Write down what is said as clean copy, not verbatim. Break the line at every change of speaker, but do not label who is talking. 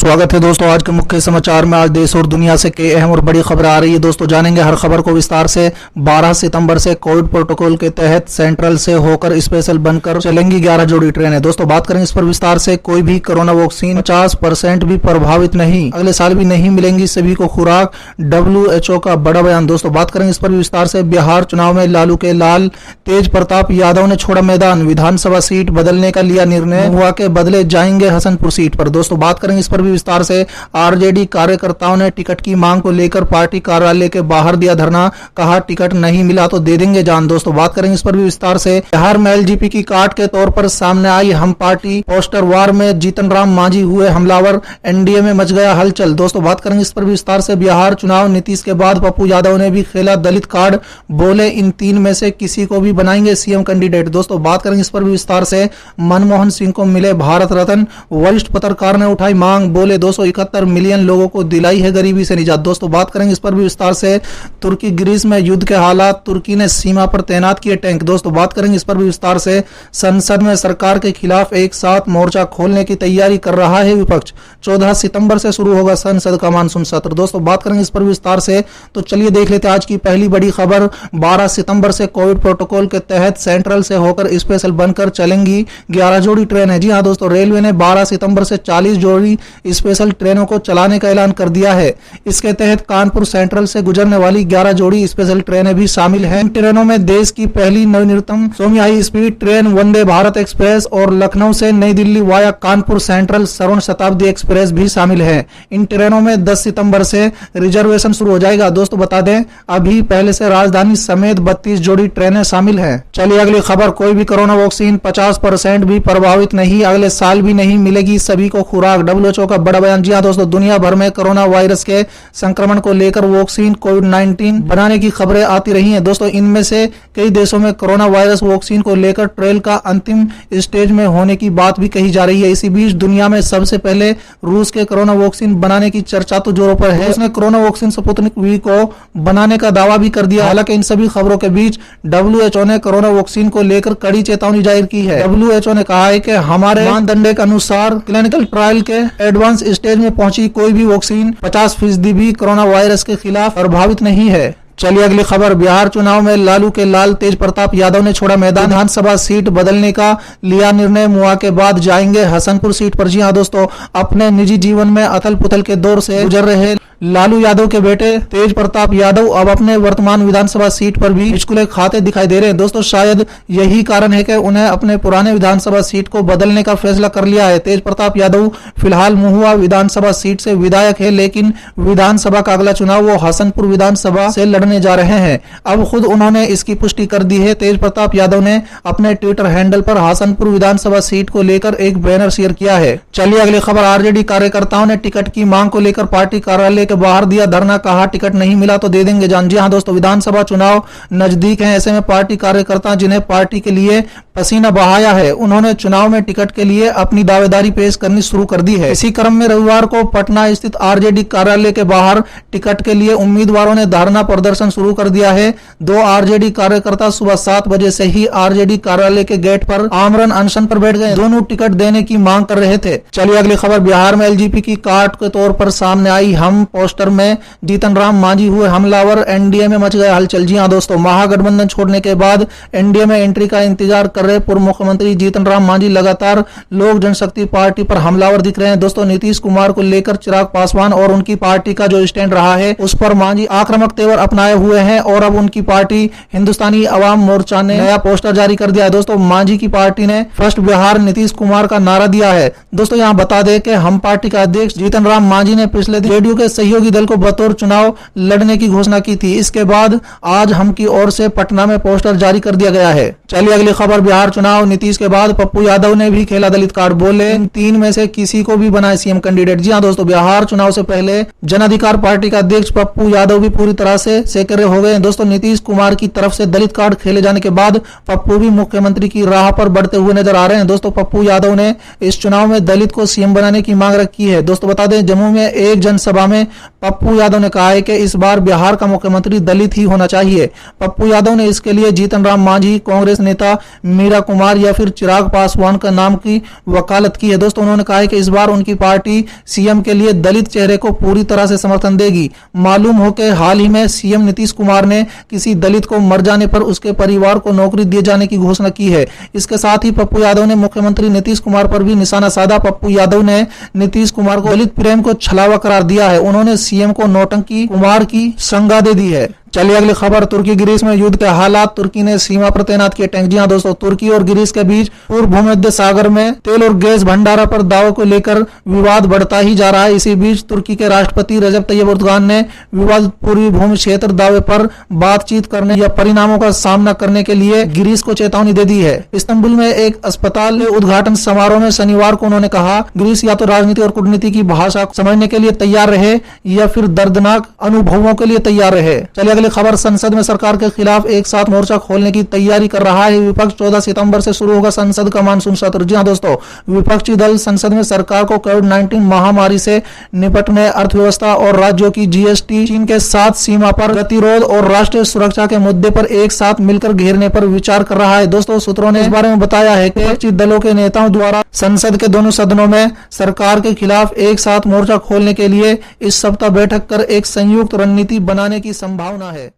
स्वागत है दोस्तों आज के मुख्य समाचार में। आज देश और दुनिया से कई अहम और बड़ी खबर आ रही है दोस्तों, जानेंगे हर खबर को विस्तार से। 12 सितंबर से कोविड प्रोटोकॉल के तहत सेंट्रल से होकर स्पेशल बनकर चलेंगी 11 जोड़ी ट्रेनें। दोस्तों बात करेंगे इस पर विस्तार से। कोई भी कोरोना वैक्सीन 50% भी प्रभावित नहीं, अगले साल भी नहीं मिलेंगी सभी को खुराक, WHO का बड़ा बयान। दोस्तों बात करेंगे इस पर विस्तार से। बिहार चुनाव में लालू के लाल तेज प्रताप यादव ने छोड़ा मैदान, विधानसभा सीट बदलने का लिया निर्णय, हुआ के बदले जाएंगे हसनपुर सीट पर। दोस्तों बात करेंगे इस पर भी विस्तार से। आरजेडी कार्यकर्ताओं ने टिकट की मांग को लेकर पार्टी कार्यालय के बाहर दिया धरना, कहा टिकट नहीं मिला तो दे देंगे जान। दोस्तों बात करेंगे इस पर भी विस्तार से। बिहार में एलजीपी की काट के तौर पर सामने आई हम पार्टी, पोस्टर वार में जीतन राम मांझी हुए हमलावर, एनडीए में मच गया हलचल। दोस्तों बात करेंगे इस पर भी विस्तार से। बिहार चुनाव नीतीश के बाद पप्पू यादव ने भी खेला दलित कार्ड, बोले इन 3 में से किसी को भी बनाएंगे सीएम कैंडिडेट। दोस्तों बात करेंगे इस पर भी विस्तार से। मनमोहन सिंह को मिले भारत रत्न, वरिष्ठ पत्रकार ने उठाई मांग, बोले 271 मिलियन लोगों को दिलाई है गरीबी से निजात। दोस्तों बात करेंगे इस पर भी विस्तार से। तुर्की ग्रीस में युद्ध के हालात, तुर्की ने सीमा पर तैनात किए टैंक। दोस्तों बात करेंगे इस पर भी विस्तार से। संसद में सरकार के खिलाफ एक साथ मोर्चा खोलने की तैयारी कर रहा है विपक्ष, 14 सितंबर से शुरू होगा संसद का मानसून सत्र। दोस्तों बात करेंगे इस पर भी विस्तार से। तो चलिए देख लेते हैं आज की पहली बड़ी खबर। 12 सितंबर से कोविड प्रोटोकॉल के तहत सेंट्रल से होकर स्पेशल बनकर चलेंगी 11 जोड़ी ट्रेन है। जी हाँ दोस्तों, रेलवे ने 12 सितंबर से 40 जोड़ी स्पेशल ट्रेनों को चलाने का ऐलान कर दिया है। इसके तहत कानपुर सेंट्रल से गुजरने वाली 11 जोड़ी स्पेशल ट्रेनें भी शामिल हैं। इन ट्रेनों में देश की पहली नवनिर्मित semi high speed train Vande Bharat express और लखनऊ से नई दिल्ली वाया कानपुर सेंट्रल स्वर्ण शताब्दी एक्सप्रेस भी शामिल है। इन ट्रेनों में 10 सितंबर से रिजर्वेशन शुरू हो जाएगा। दोस्तों बता दें अभी पहले से राजधानी समेत 32 जोड़ी ट्रेनें शामिल है। चलिए अगली खबर। कोई भी कोरोना वैक्सीन 50% भी प्रभावित नहीं, अगले साल भी नहीं मिलेगी सभी को खुराक, WHO का बड़ा बयान। जी हाँ दोस्तों, दुनिया भर में कोरोना वायरस के संक्रमण को लेकर वैक्सीन कोविड-19 बनाने की खबरें आती रही हैं। दोस्तों इनमें से कई देशों में कोरोना वायरस वैक्सीन को लेकर ट्रायल का अंतिम स्टेज में होने की बात भी कही जा रही है। इसी बीच दुनिया में सबसे पहले रूस के कोरोना वैक्सीन बनाने की चर्चा तो जोरों पर है। उसने कोरोना वैक्सीन स्पुतनिक वी को बनाने का दावा भी कर दिया। हालांकि इन सभी खबरों के बीच WHO ने कोरोना वैक्सीन को लेकर कड़ी चेतावनी जाहिर की है। WHO ने कहा है कि हमारे मानदंड के अनुसार क्लिनिकल ट्रायल के एडवांस स्टेज में पहुंची कोई भी वैक्सीन 50% भी कोरोना वायरस के खिलाफ प्रभावित नहीं है। चलिए अगली खबर। बिहार चुनाव में लालू के लाल तेज प्रताप यादव ने छोड़ा मैदान, विधानसभा सीट बदलने का लिया निर्णय, मुआ के बाद जाएंगे हसनपुर सीट पर। जी हाँ दोस्तों, अपने निजी जीवन में अथल पुथल के दौर से गुजर रहे लालू यादव के बेटे तेज प्रताप यादव अब अपने वर्तमान विधानसभा सीट पर भी हिचकुले खाते दिखाई दे रहे हैं। दोस्तों शायद यही कारण है कि उन्हें अपने पुराने विधानसभा सीट को बदलने का फैसला कर लिया है। तेज प्रताप यादव फिलहाल महुआ विधानसभा सीट से विधायक है, लेकिन विधानसभा का अगला चुनाव वो हसनपुर विधानसभा से लड़ने जा रहे हैं। अब खुद उन्होंने इसकी पुष्टि कर दी है। तेज प्रताप यादव ने अपने ट्विटर हैंडल पर हसनपुर विधानसभा सीट को लेकर एक बैनर शेयर किया है। चलिए अगली खबर। आरजेडी कार्यकर्ताओं ने टिकट की मांग को लेकर पार्टी कार्यालय के बाहर दिया धरना, कहा टिकट नहीं मिला तो दे देंगे जान। जी हां दोस्तों, विधानसभा चुनाव नजदीक हैं, ऐसे में पार्टी कार्यकर्ता जिन्हें पार्टी के लिए पसीना बहाया है, उन्होंने चुनाव में टिकट के लिए अपनी दावेदारी पेश करनी शुरू कर दी है। इसी क्रम में रविवार को पटना स्थित आरजेडी कार्यालय के बाहर टिकट के लिए उम्मीदवारों ने धरना प्रदर्शन शुरू कर दिया है। 2 आरजेडी कार्यकर्ता सुबह 7 बजे से ही आरजेडी कार्यालय के गेट पर आमरण अनशन पर बैठ गए, दोनों टिकट देने की मांग कर रहे थे। चलिए अगली खबर। बिहार में एलजीपी की काट के तौर पर सामने आई हम पोस्टर में जीतन राम मांझी हुए हमलावर, एनडीए में मच गया हलचल। जी हां दोस्तों, महागठबंधन छोड़ने के बाद एनडीए में एंट्री का इंतजार कर रहे पूर्व मुख्यमंत्री जीतन राम मांझी लगातार लोक जनशक्ति पार्टी पर हमलावर दिख रहे हैं। दोस्तों नीतीश कुमार को लेकर चिराग पासवान और उनकी पार्टी का जो स्टैंड रहा है उस पर मांझी आक्रामक तेवर अपनाए हुए हैं और अब उनकी पार्टी हिंदुस्तानी अवाम मोर्चा ने नया पोस्टर जारी कर दिया है। दोस्तों मांझी की पार्टी ने फर्स्ट बिहार नीतीश कुमार का नारा दिया है। दोस्तों यहाँ बता दें कि हम पार्टी का अध्यक्ष जीतन राम मांझी ने पिछले दिन जेडीयू के सहयोगी दल को बतौर चुनाव लड़ने की घोषणा की थी। इसके बाद आज हम की ओर से पटना में पोस्टर जारी कर दिया गया है। चलिए अगली खबर। बिहार चुनाव नीतीश के बाद पप्पू यादव ने भी खेला दलित कार्ड, बोले इन 3 में से किसी को भी बनाए सीएम कैंडिडेट। जी हाँ दोस्तों, बिहार चुनाव से पहले जन अधिकार पार्टी का अध्यक्ष पप्पू यादव भी पूरी तरह से सेकरे हो गए। दोस्तों नीतीश कुमार की तरफ से दलित कार्ड खेले जाने के बाद पप्पू भी मुख्यमंत्री की राह पर बढ़ते हुए नजर आ रहे हैं। दोस्तों पप्पू यादव ने इस चुनाव में दलित को सीएम बनाने की मांग रखी है। दोस्तों बता दें जम्मू में एक जनसभा में पप्पू यादव ने कहा है कि इस बार बिहार का मुख्यमंत्री दलित ही होना चाहिए। पप्पू यादव ने इसके लिए जीतन राम मांझी, कांग्रेस नेता मीरा कुमार या फिर चिराग पासवान का नाम की वकालत की है। दोस्तों उन्होंने कहा है कि इस बार उनकी पार्टी सीएम के लिए दलित चेहरे को पूरी तरह से समर्थन देगी। मालूम हो कि हाल ही में सीएम नीतीश कुमार ने किसी दलित को मर जाने पर उसके परिवार को नौकरी दिए जाने की घोषणा की है। इसके साथ ही पप्पू यादव ने मुख्यमंत्री नीतीश कुमार पर भी निशाना साधा। पप्पू यादव ने नीतीश कुमार को दलित प्रेम को छलावा करार दिया है। उन्होंने सीएम को नौटंकी कुमार की संज्ञा दे दी है। चलिए अगली खबर, तुर्की ग्रीस में युद्ध के हालात। तुर्की ने सीमा पर तैनात किए टैंक। जी हां दोस्तों, तुर्की और ग्रीस के बीच पूर्व भूमध्य सागर में तेल और गैस भंडारा पर दावों को लेकर विवाद बढ़ता ही जा रहा है। इसी बीच तुर्की के राष्ट्रपति रजब तैयब एर्दोगान ने विवादित पूर्वी भूमि क्षेत्र दावे पर बातचीत करने या परिणामों का सामना करने के लिए ग्रीस को चेतावनी दे दी है। इस्तांबुल में एक अस्पताल के उद्घाटन समारोह में शनिवार को उन्होंने कहा, ग्रीस या तो राजनीति और कूटनीति की भाषा समझने के लिए तैयार रहे या फिर दर्दनाक अनुभवों के लिए तैयार रहे। चलिए अगली खबर, संसद में सरकार के खिलाफ एक साथ मोर्चा खोलने की तैयारी कर रहा है विपक्ष। 14 सितंबर से शुरू होगा संसद का मानसून सत्र। जी हां दोस्तों, विपक्षी दल संसद में सरकार को कोविड-19 महामारी से निपटने, अर्थव्यवस्था और राज्यों की जीएसटी, चीन के साथ सीमा पर गतिरोध और राष्ट्रीय सुरक्षा के मुद्दे पर एक साथ मिलकर घेरने पर विचार कर रहा है। दोस्तों सूत्रों ने इस बारे में बताया है कि विपक्षी दलों के नेताओं द्वारा संसद के दोनों सदनों में सरकार के खिलाफ एक साथ मोर्चा खोलने के लिए इस सप्ताह बैठक कर एक संयुक्त रणनीति बनाने की संभावना है।